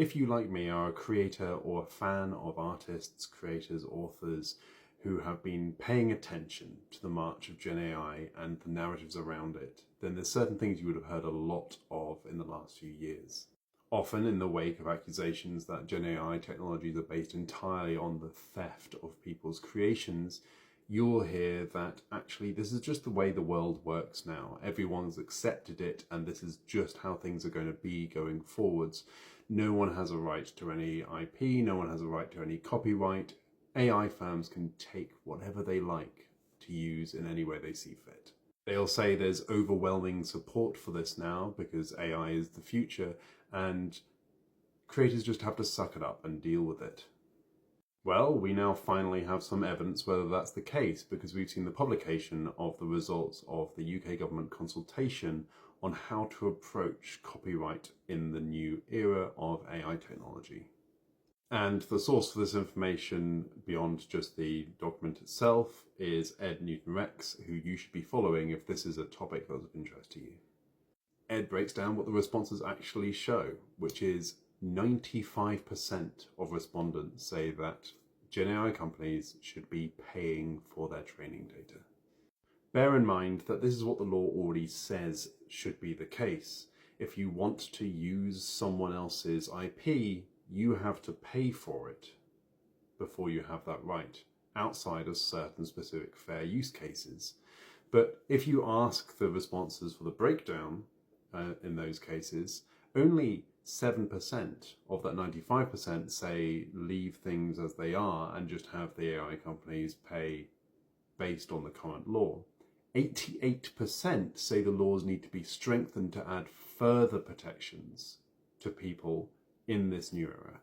if you, like me, are a creator or a fan of artists, creators, authors who have been paying attention to the march of GenAI and the narratives around it, then there's certain things you would have heard a lot of in the last few years. Often in the wake of accusations that GenAI technologies are based entirely on the theft of people's creations, you'll hear that actually this is just the way the world works now. Everyone's accepted it, and this is just how things are going to be going forwards. No one has a right to any IP, no one has a right to any copyright. AI firms can take whatever they like to use in any way they see fit. They'll say there's overwhelming support for this now because AI is the future, and creators just have to suck it up and deal with it. Well, we now finally have some evidence whether that's the case, because we've seen the publication of the results of the UK government consultation on how to approach copyright in the new era of AI technology. And the source for this information, beyond just the document itself, is Ed Newton-Rex, who you should be following if this is a topic that's of interest to you. Ed breaks down what the responses actually show, which is 95% of respondents say that GenAI companies should be paying for their training data. Bear in mind that this is what the law already says should be the case. If you want to use someone else's IP, you have to pay for it before you have that right, outside of certain specific fair use cases. But if you ask the responses for the breakdown in those cases, only 7% of that 95% say leave things as they are and just have the AI companies pay based on the current law. 88% say the laws need to be strengthened to add further protections to people in this new era.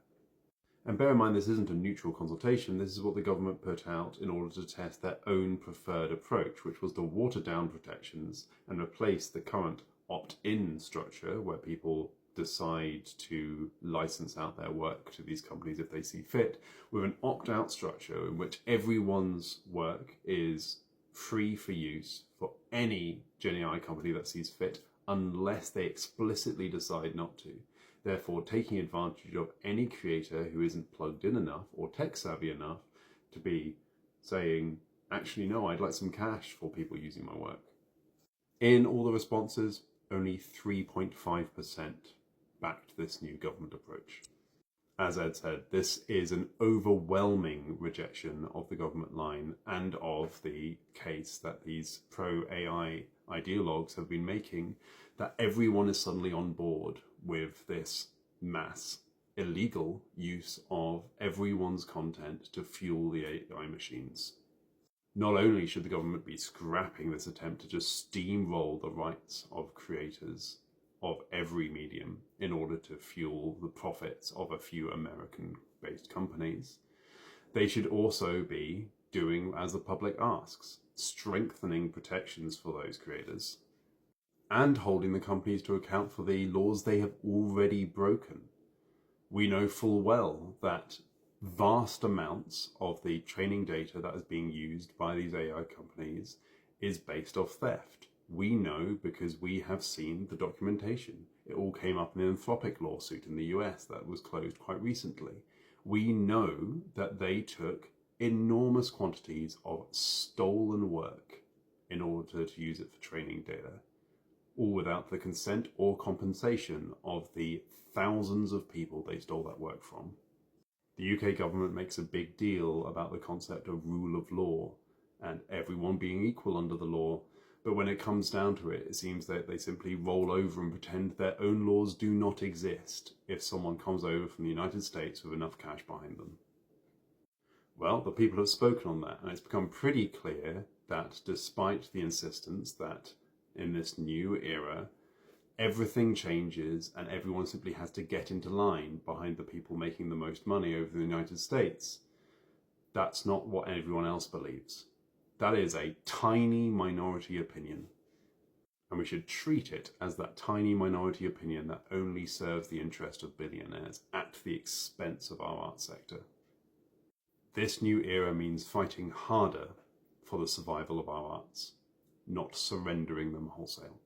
And bear in mind, this isn't a neutral consultation. This is what the government put out in order to test their own preferred approach, which was to water down protections and replace the current opt-in structure where people decide to license out their work to these companies if they see fit, with an opt-out structure in which everyone's work is free for use for any GenAI company that sees fit, unless they explicitly decide not to. Therefore, taking advantage of any creator who isn't plugged in enough or tech savvy enough to be saying, actually, no, I'd like some cash for people using my work. In all the responses, only 3.5% backed this new government approach. As Ed said, this is an overwhelming rejection of the government line and of the case that these pro-AI ideologues have been making, that everyone is suddenly on board with this mass illegal use of everyone's content to fuel the AI machines. Not only should the government be scrapping this attempt to just steamroll the rights of creators of every medium in order to fuel the profits of a few American-based companies, they should also be doing as the public asks, strengthening protections for those creators and holding the companies to account for the laws they have already broken. We know full well that vast amounts of the training data that is being used by these AI companies is based off theft. We know because we have seen the documentation. It all came up in the Anthropic lawsuit in the US that was closed quite recently. We know that they took enormous quantities of stolen work in order to use it for training data, all without the consent or compensation of the thousands of people they stole that work from. The UK government makes a big deal about the concept of rule of law and everyone being equal under the law, but when it comes down to it, it seems that they simply roll over and pretend their own laws do not exist if someone comes over from the United States with enough cash behind them. Well, the people have spoken on that, and it's become pretty clear that despite the insistence that in this new era, everything changes and everyone simply has to get into line behind the people making the most money over the United States, that's not what everyone else believes. That is a tiny minority opinion, and we should treat it as that tiny minority opinion that only serves the interest of billionaires at the expense of our art sector. This new era means fighting harder for the survival of our arts, not surrendering them wholesale.